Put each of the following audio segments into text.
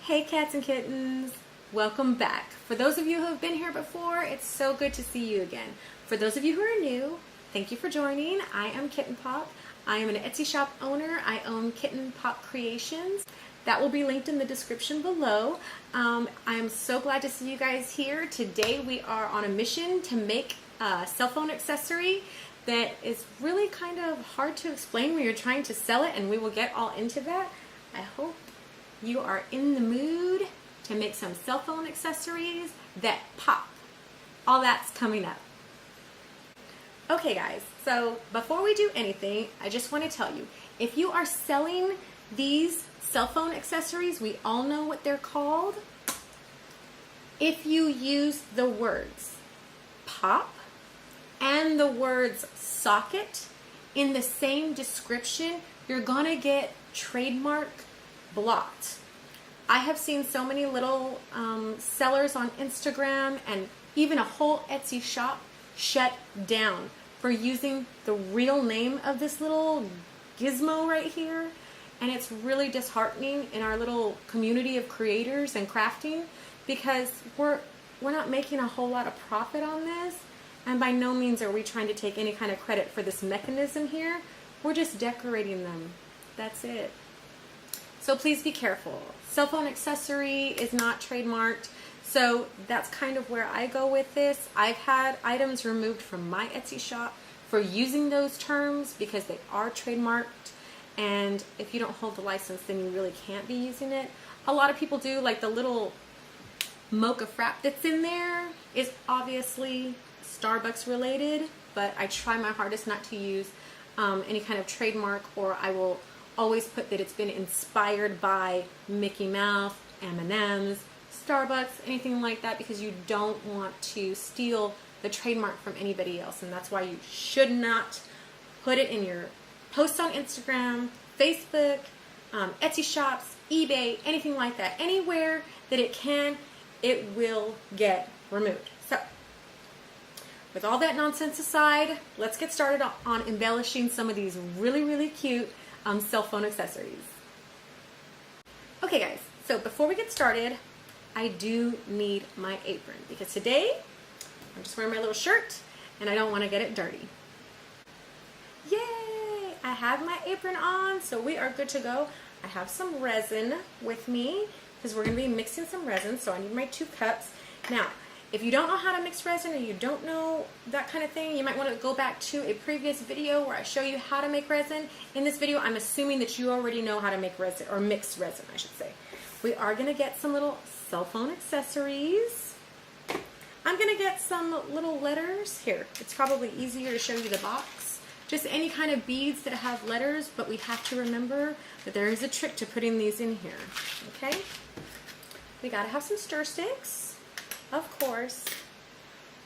Hey Cats and Kittens! Welcome back. For those of you who have been here before, it's so good to see you again. For those of you who are new, thank you for joining. I am Kitten Pop. I am an Etsy shop owner. I own Kitten Pop Creations. That will be linked in the description below. I am so glad to see you guys here. Today we are on a mission to make a cell phone accessory that is really kind of hard to explain when you're trying to sell it, and we will get all into that. I hope you are in the mood to make some cell phone accessories that pop. All that's coming up. Okay guys, so before we do anything, I just want to tell you, if you are selling these cell phone accessories, we all know what they're called. If you use the words pop and the words socket in the same description, you're gonna get trademark blocked. I have seen so many little sellers on Instagram and even a whole Etsy shop shut down for using the real name of this little gizmo right here, and it's really disheartening in our little community of creators and crafting, because we're not making a whole lot of profit on this, and by no means are we trying to take any kind of credit for this mechanism here. We're just decorating them. That's it. So please be careful. Cell phone accessory is not trademarked, so that's kind of where I go with this. I've had items removed from my Etsy shop for using those terms because they are trademarked, and if you don't hold the license, then you really can't be using it. A lot of people do, like the little mocha frap that's in there is obviously Starbucks related, but I try my hardest not to use any kind of trademark, or I will always put that it's been inspired by Mickey Mouse, M&M's, Starbucks, anything like that, because you don't want to steal the trademark from anybody else, and that's why you should not put it in your posts on Instagram, Facebook, Etsy shops, eBay, anything like that. Anywhere that it will get removed. So, with all that nonsense aside, let's get started on embellishing some of these really, really cute cell phone accessories. Okay guys, so before we get started, I do need my apron, because today I'm just wearing my little shirt and I don't want to get it dirty. Yay! I have my apron on, so we are good to go. I have some resin with me because we're going to be mixing some resin, so I need my 2 cups. Now, if you don't know how to mix resin, or you don't know that kind of thing, you might want to go back to a previous video where I show you how to make resin. In this video, I'm assuming that you already know how to make resin, or mix resin, I should say. We are going to get some little cell phone accessories. I'm going to get some little letters. Here, it's probably easier to show you the box. Just any kind of beads that have letters, but we have to remember that there is a trick to putting these in here. Okay? We got to have some stir sticks. Of course,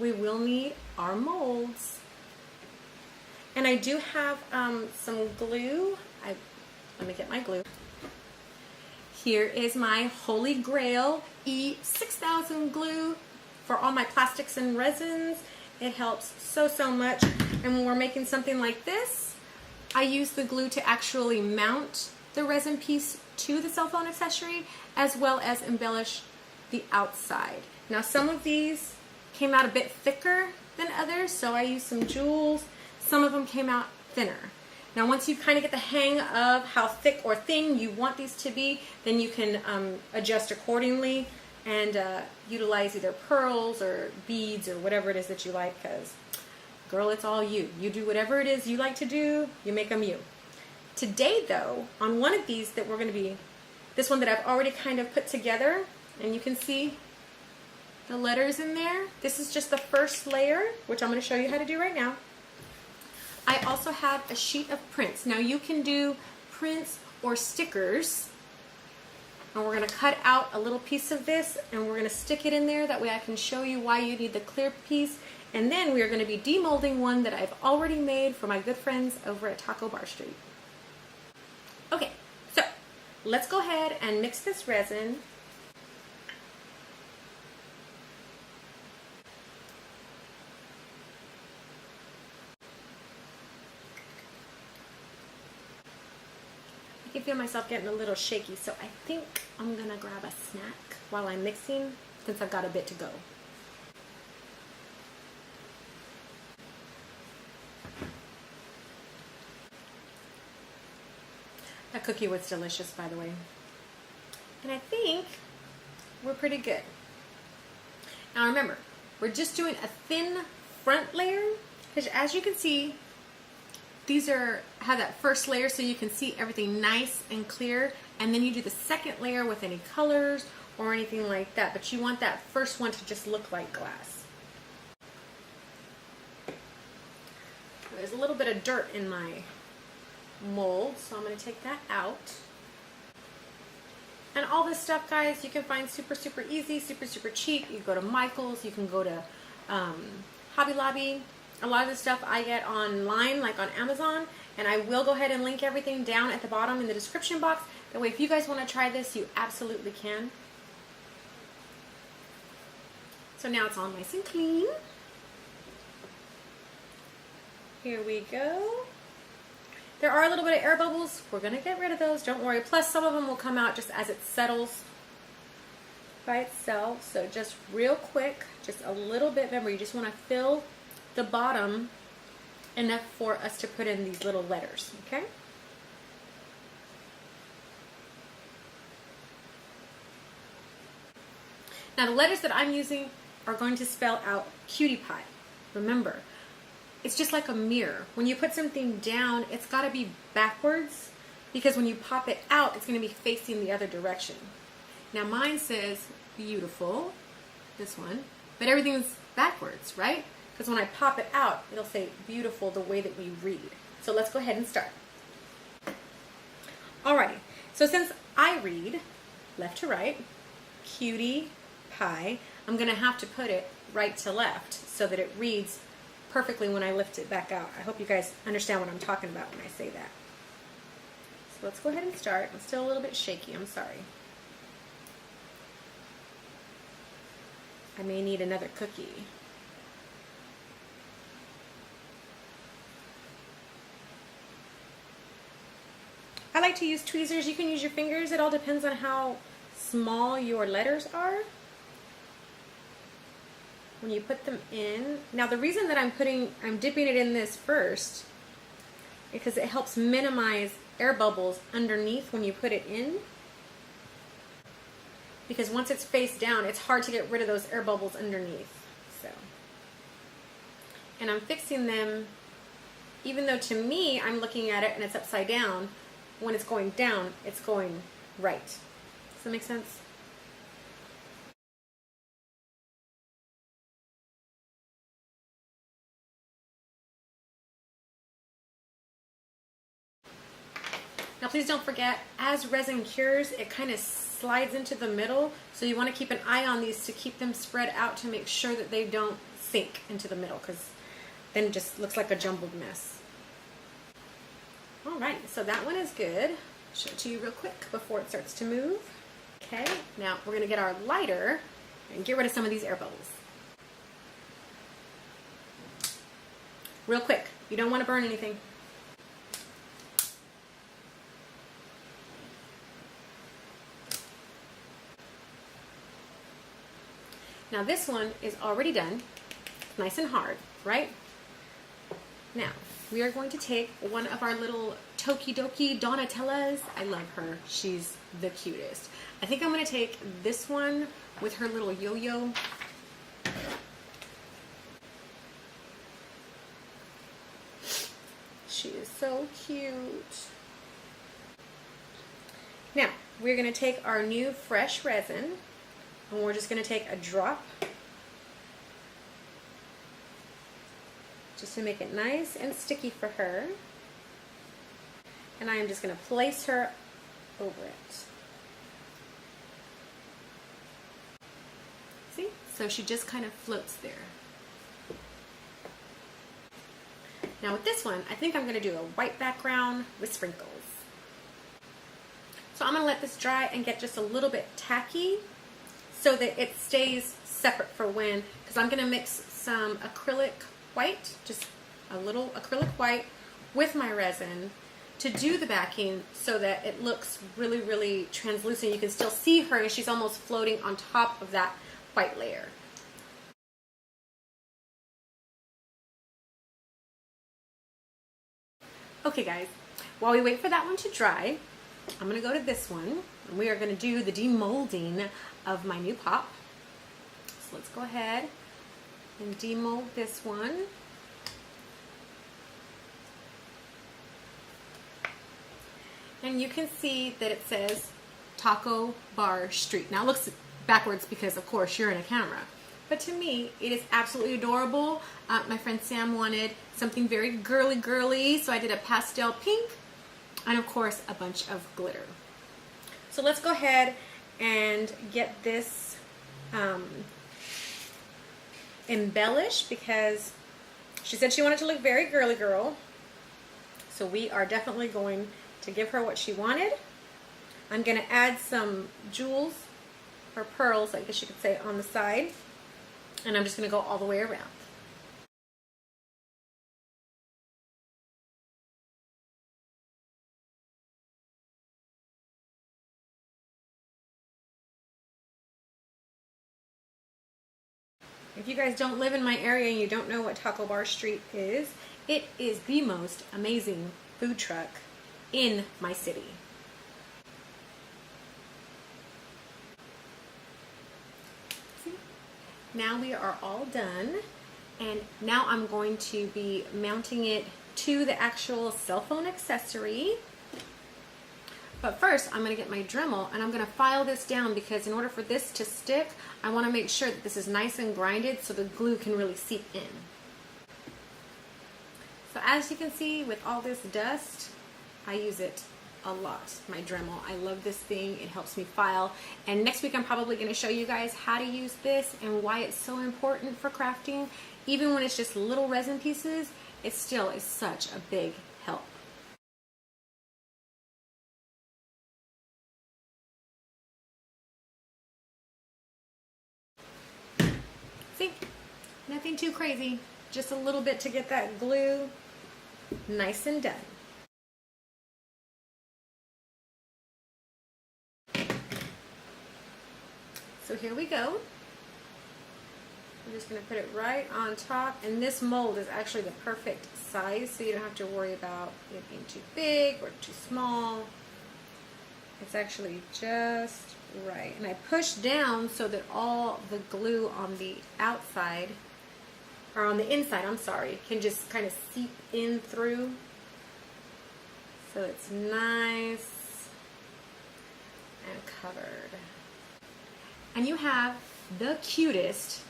we will need our molds. And I do have some glue. Let me get my glue. Here is my Holy Grail E6000 glue for all my plastics and resins. It helps so, so much. And when we're making something like this, I use the glue to actually mount the resin piece to the cell phone accessory, as well as embellish the outside. Now, some of these came out a bit thicker than others, so I used some jewels. Some of them came out thinner. Now, once you kind of get the hang of how thick or thin you want these to be, then you can adjust accordingly and utilize either pearls or beads or whatever it is that you like, because, girl, it's all you. You do whatever it is you like to do, you make them you. Today, though, on one of these that we're going to be, this one that I've already kind of put together, and you can see the letters in there. This is just the first layer, which I'm going to show you how to do right now. I also have a sheet of prints. Now you can do prints or stickers, and we're going to cut out a little piece of this and we're going to stick it in there. That way I can show you why you need the clear piece. And then we are going to be demolding one that I've already made for my good friends over at Taco Bar Street. Okay, so let's go ahead and mix this resin. Give feel myself getting a little shaky, so I think I'm gonna grab a snack while I'm mixing since I've got a bit to go. That cookie was delicious, by the way. And I think we're pretty good. Now remember, we're just doing a thin front layer, because as you can see, these have that first layer so you can see everything nice and clear, and then you do the second layer with any colors or anything like that, but you want that first one to just look like glass. There's a little bit of dirt in my mold, so I'm going to take that out. And all this stuff, guys, you can find super easy, super cheap. You can go to Michael's, you can go to Hobby Lobby. A lot of the stuff I get online, like on Amazon, and I will go ahead and link everything down at the bottom in the description box. That way, if you guys want to try this, you absolutely can. So now it's all nice and clean. Here we go. There are a little bit of air bubbles. We're going to get rid of those, don't worry. Plus, some of them will come out just as it settles by itself. So just real quick, just a little bit. Remember, you just want to fill the bottom enough for us to put in these little letters, okay? Now, the letters that I'm using are going to spell out cutie pie. Remember, it's just like a mirror. When you put something down, it's got to be backwards, because when you pop it out, it's going to be facing the other direction. Now mine says beautiful, this one, but everything's backwards, right? Because when I pop it out, it'll say beautiful the way that we read. So let's go ahead and start. Alrighty, so since I read left to right, cutie pie, I'm going to have to put it right to left so that it reads perfectly when I lift it back out. I hope you guys understand what I'm talking about when I say that. So let's go ahead and start. I'm still a little bit shaky, I'm sorry. I may need another cookie. I like to use tweezers. You can use your fingers. It all depends on how small your letters are when you put them in. Now the reason that I'm dipping it in this first, because it helps minimize air bubbles underneath when you put it in. Because once it's face down, it's hard to get rid of those air bubbles underneath. So, and I'm fixing them, even though to me, I'm looking at it and it's upside down. When it's going down, it's going right. Does that make sense? Now please don't forget, as resin cures, it kind of slides into the middle, so you want to keep an eye on these to keep them spread out to make sure that they don't sink into the middle, because then it just looks like a jumbled mess. Alright, so that one is good. I'll show it to you real quick before it starts to move. Okay, now we're going to get our lighter and get rid of some of these air bubbles. Real quick, you don't want to burn anything. Now this one is already done, nice and hard, right? Now, we are going to take one of our little Tokidoki Donatellas. I love her. She's the cutest. I think I'm going to take this one with her little yo-yo. She is so cute. Now, we're going to take our new fresh resin, and we're just going to take a drop just to make it nice and sticky for her. And I am just going to place her over it. See? So she just kind of floats there. Now with this one, I think I'm going to do a white background with sprinkles. So I'm going to let this dry and get just a little bit tacky so that it stays separate for when, because I'm going to mix some acrylic white, just a little acrylic white with my resin to do the backing so that it looks really, really translucent. You can still see her and she's almost floating on top of that white layer. Okay guys, while we wait for that one to dry, I'm gonna go to this one and we are gonna do the demolding of my new pop. So let's go ahead and demold this one. And you can see that it says Taco Bar Street. Now it looks backwards because of course you're in a camera. But to me, it is absolutely adorable. My friend Sam wanted something very girly, so I did a pastel pink and of course a bunch of glitter. So let's go ahead and get this embellished because she said she wanted to look very girly girl. So we are definitely going to give her what she wanted. I'm going to add some jewels or pearls, I guess you could say, on the side. And I'm just going to go all the way around. If you guys don't live in my area and you don't know what Taco Bar Street is, it is the most amazing food truck in my city. See? Now we are all done, and now I'm going to be mounting it to the actual cell phone accessory. But first, I'm going to get my Dremel and I'm going to file this down because in order for this to stick, I want to make sure that this is nice and grinded so the glue can really seep in. So as you can see, with all this dust, I use it a lot, my Dremel. I love this thing. It helps me file. And next week, I'm probably going to show you guys how to use this and why it's so important for crafting. Even when it's just little resin pieces, it still is such a big help. See, nothing too crazy, just a little bit to get that glue nice and done. So here we go. I'm just going to put it right on top, and this mold is actually the perfect size, so you don't have to worry about it being too big or too small. It's actually just right. And I push down so that all the glue on the outside, or on the inside, I'm sorry, can just kind of seep in through. So it's nice and covered. And you have the cutest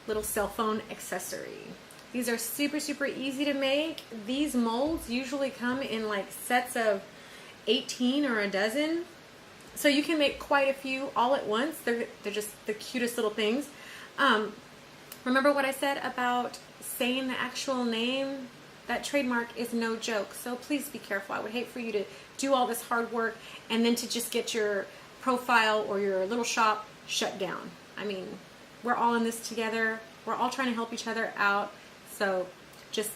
little cell phone accessory. These are super, super easy to make. These molds usually come in like sets of 18 or a dozen. So you can make quite a few all at once. They're just the cutest little things. Remember what I said about saying the actual name? That trademark is no joke. So please be careful. I would hate for you to do all this hard work and then to just get your profile or your little shop shut down. I mean, we're all in this together. We're all trying to help each other out. So just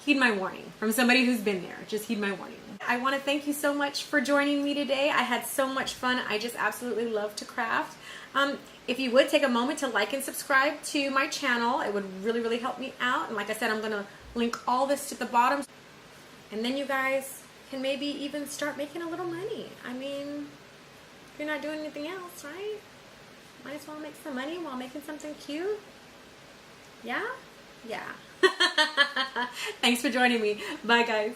heed my warning from somebody who's been there. Just heed my warning. I want to thank you so much for joining me today. I had so much fun. I just absolutely love to craft. If you would take a moment to like and subscribe to my channel, it would really, really help me out. And like I said, I'm going to link all this to the bottom. And then you guys can maybe even start making a little money. I mean, if you're not doing anything else, right? Might as well make some money while making something cute. Yeah? Yeah. Thanks for joining me. Bye, guys.